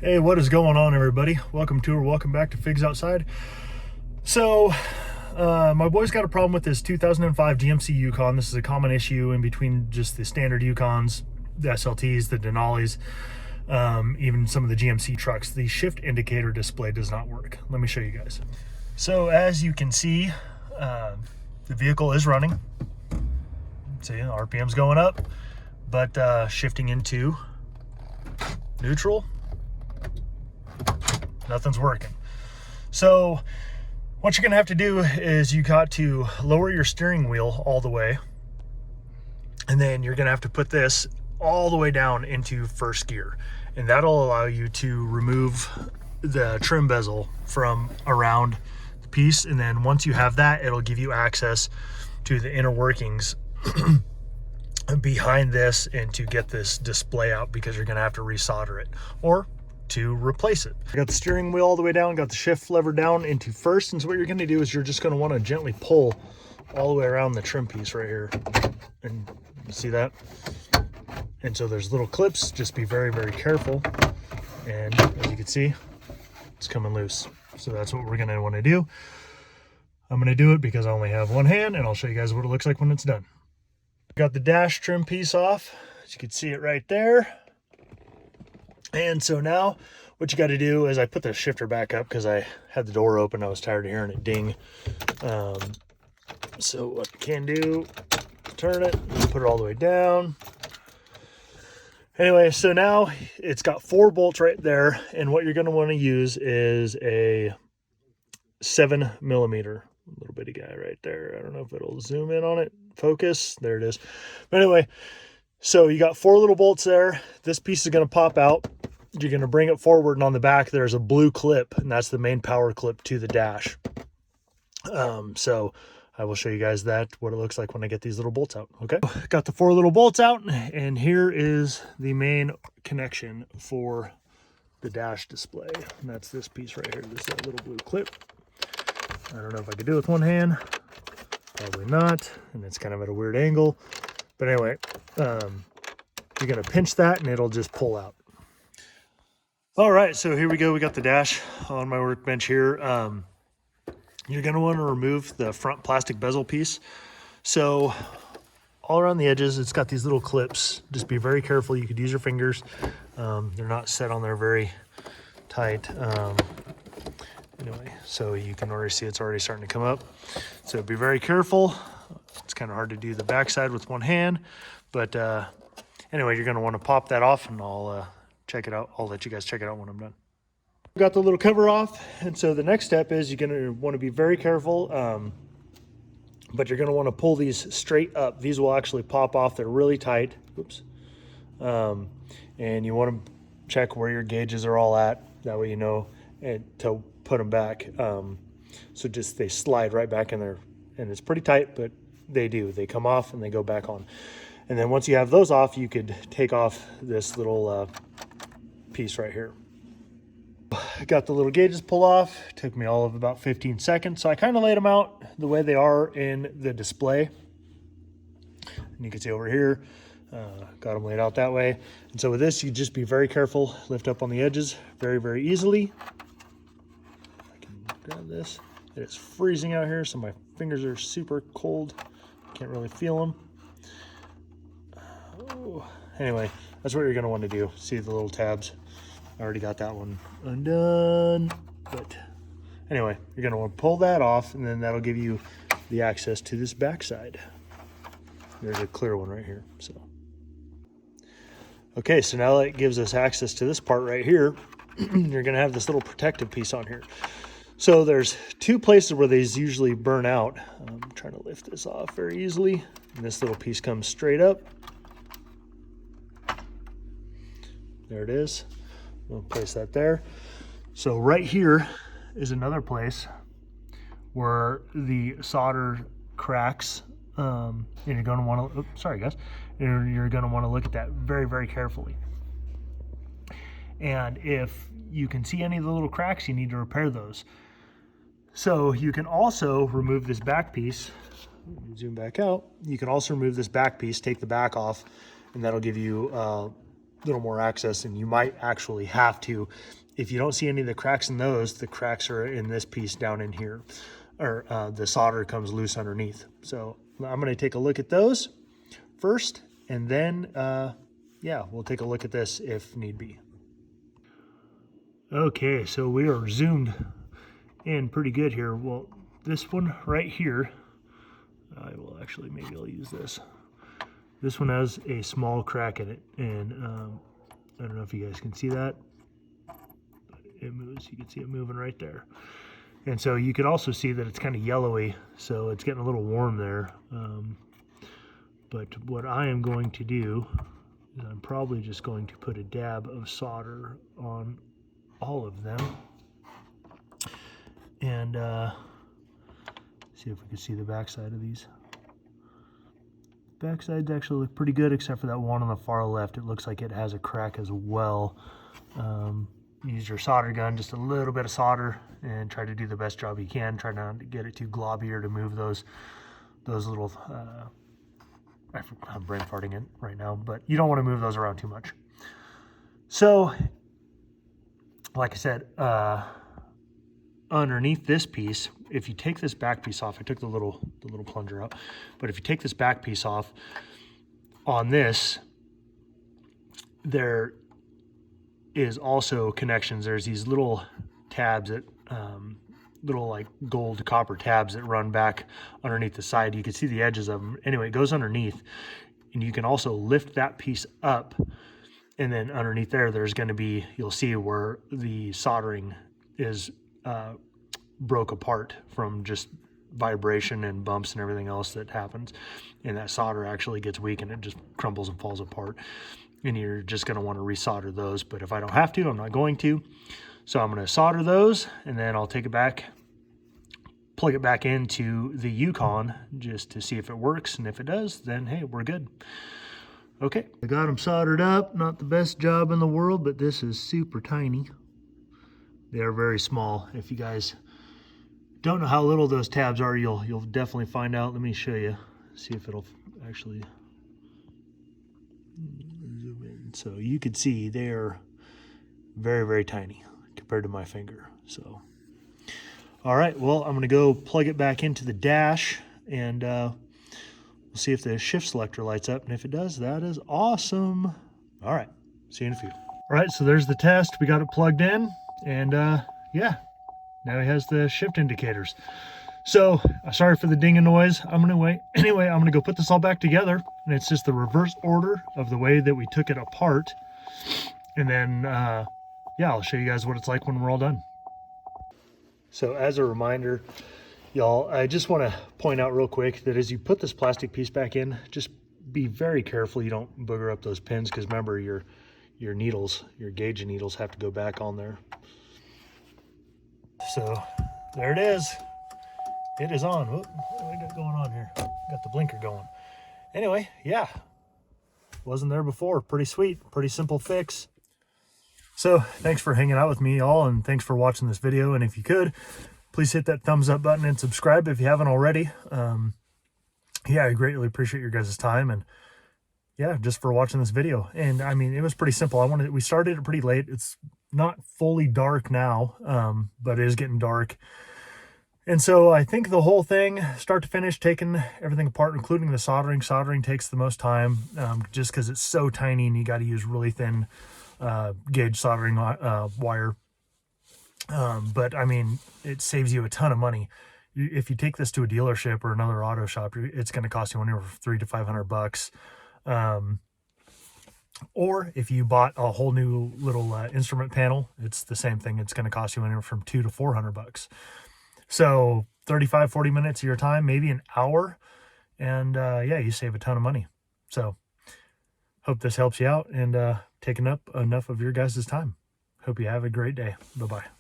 Hey, what is going on, everybody? Welcome back to Figs Outside. So, my boy's got a problem with this 2005 GMC Yukon. This is a common issue in between just the standard Yukons, the SLTs, the Denalis, even some of the GMC trucks. The shift indicator display does not work. Let me show you guys. So, as you can see, the vehicle is running. See, RPM's going up, but shifting into neutral, nothing's working. So what you're gonna have to do is you got to lower your steering wheel all the way, and then you're gonna have to put this all the way down into first gear, and that'll allow you to remove the trim bezel from around the piece. And then once you have that, it'll give you access to the inner workings behind this and to get this display out, because you're gonna have to resolder it or to replace it. I got the steering wheel all the way down, got the shift lever down into first, and so what you're gonna do is you're just gonna wanna gently pull all the way around the trim piece right here. And you see that? And so there's little clips, just be very, very careful. And as you can see, it's coming loose. So that's what we're gonna wanna do. I'm gonna do it because I only have one hand, and I'll show you guys what it looks like when it's done. Got the dash trim piece off, as you can see it right there. And so now what you got to do is I put the shifter back up because I had the door open. I was tired of hearing it ding. So what you can do, turn it, put it all the way down. Anyway, so now it's got 4 bolts right there, and what you're going to want to use is a 7mm. Little bitty guy right there. I don't know if it'll zoom in on it. Focus. There it is. But anyway, so you got 4 little bolts there. This piece is going to pop out. You're going to bring it forward, and on the back there's a blue clip, and that's the main power clip to the dash. So I will show you guys what it looks like when I get these little bolts out. Okay, got the 4 little bolts out, and here is the main connection for the dash display, and that's this piece right here. This little blue clip. I don't know if I could do it with one hand. Probably not, and it's kind of at a weird angle. But anyway, you're gonna pinch that and it'll just pull out. All right, so here we go. We got the dash on my workbench here. You're gonna want to remove the front plastic bezel piece. So all around the edges, it's got these little clips. Just be very careful. You could use your fingers. They're not set on there very tight. Anyway, so you can already see it's already starting to come up. So be very careful. It's kind of hard to do the backside with one hand, but anyway, you're going to want to pop that off, and I'll check it out. I'll let you guys check it out when I'm done. Got the little cover off, and so the next step is you're going to want to be very careful, but you're going to want to pull these straight up. These will actually pop off. They're really tight. Oops. And you want to check where your gauges are all at. That way you know to put them back. So just they slide right back in there, and it's pretty tight, but they come off and they go back on. And then once you have those off, you could take off this little piece right here. I got the little gauges pulled off. It took me all of about 15 seconds. So I kind of laid them out the way they are in the display, and you can see over here, got them laid out that way. And so with this, you just be very careful. Lift up on the edges very, very easily. Grab this. It is freezing out here, so my fingers are super cold. Can't really feel them. Oh. Anyway, that's what you're going to want to do. See the little tabs? I already got that one undone. But anyway, you're going to want to pull that off, and then that'll give you the access to this backside. There's a clear one right here. So, okay, so now that gives us access to this part right here. You're going to have this little protective piece on here. So there's 2 places where these usually burn out. I'm trying to lift this off very easily. And this little piece comes straight up. There it is. We'll place that there. So right here is another place where the solder cracks. And you're going to want to, sorry guys, you're going to want to look at that very, very carefully. And if you can see any of the little cracks, you need to repair those. So you can also remove this back piece. Zoom back out. You can also remove this back piece, take the back off, and that'll give you little more access, and you might actually have to. If you don't see any of the cracks in those, the cracks are in this piece down in here, or the solder comes loose underneath. So I'm going to take a look at those first, and then yeah, we'll take a look at this if need be. Okay, so we are zoomed in pretty good here. Well, this one right here, I will actually, maybe I'll use this. This one has a small crack in it, and I don't know if you guys can see that, but it moves. You can see it moving right there. And so you could also see that it's kind of yellowy, so it's getting a little warm there. But what I am going to do is I'm probably just going to put a dab of solder on all of them, and see if we can see the backside of these. Backsides actually look pretty good, except for that one on the far left. It looks like it has a crack as well. Use your solder gun, just a little bit of solder, and try to do the best job you can. Try not to get it too globby or to move those little, I'm brain farting it right now, but you don't want to move those around too much. So, like I said, underneath this piece, if you take this back piece off, I took the little plunger out, but if you take this back piece off, on this, there is also connections. There's these little tabs that, little like gold copper tabs that run back underneath the side. You can see the edges of them. Anyway, it goes underneath, and you can also lift that piece up, and then underneath there, there's going to be, you'll see where the soldering is broke apart from just vibration and bumps and everything else that happens, and that solder actually gets weak and it just crumbles and falls apart, and you're just going to want to resolder those. But if I don't have to, I'm not going to. So I'm going to solder those, and then I'll take it back, plug it back into the Yukon just to see if it works, and if it does, then hey, we're good. Okay, I got them soldered up. Not the best job in the world, but this is super tiny. They are very small. If you guys don't know how little those tabs are, you'll definitely find out. Let me show you, see if it'll actually zoom in. So you could see they're very, very tiny compared to my finger. So, all right, well, I'm gonna go plug it back into the dash, and we'll see if the shift selector lights up, and if it does, that is awesome. All right, see you in a few. All right, so there's the test. We got it plugged in, and yeah, now it has the shift indicators. So sorry for the dinging noise. Anyway, I'm gonna go put this all back together, and it's just the reverse order of the way that we took it apart. And then yeah, I'll show you guys what it's like when we're all done. So as a reminder, y'all, I just want to point out real quick that as you put this plastic piece back in, just be very careful you don't booger up those pins, because remember, your needles, your gauge needles have to go back on there. So there it is. It is on. What do I got going on here? Got the blinker going. Anyway, yeah, wasn't there before. Pretty sweet, pretty simple fix. So thanks for hanging out with me, y'all, and thanks for watching this video. And if you could, please hit that thumbs up button and subscribe if you haven't already. Yeah, I greatly appreciate your guys' time, and yeah, just for watching this video. And I mean, it was pretty simple. We started it pretty late. It's not fully dark now, but it is getting dark. And so I think the whole thing, start to finish, taking everything apart, including the soldering. Soldering takes the most time, just because it's so tiny and you got to use really thin gauge soldering wire. But I mean, it saves you a ton of money. If you take this to a dealership or another auto shop, it's going to cost you anywhere from $300 to $500. Or if you bought a whole new little instrument panel, it's the same thing. It's going to cost you anywhere from $200 to $400. So 35-40 minutes of your time, maybe an hour, and yeah, you save a ton of money. So hope this helps you out and taking up enough of your guys' time. Hope you have a great day. Bye-bye.